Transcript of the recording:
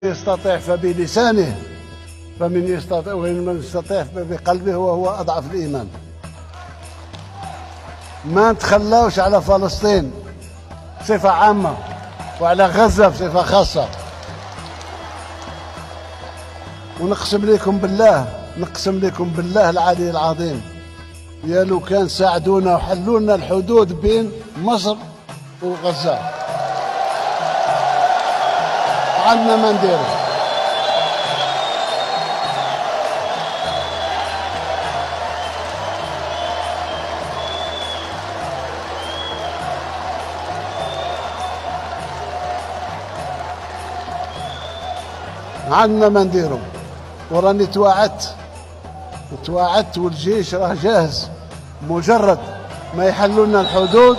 يستطيع فبلسانه، فمن يستطيع ومن يستطيع بقلبه وهو أضعف الإيمان. ما نتخلاوش على فلسطين بصفة عامة وعلى غزة بصفة خاصة. ونقسم لكم بالله العلي العظيم، يا لو كان ساعدونا وحلوا لنا الحدود بين مصر وغزة عندنا ما نديرو. عندنا ما نديرو، وراني توعدت والجيش راه جاهز، مجرد ما يحلوا لنا الحدود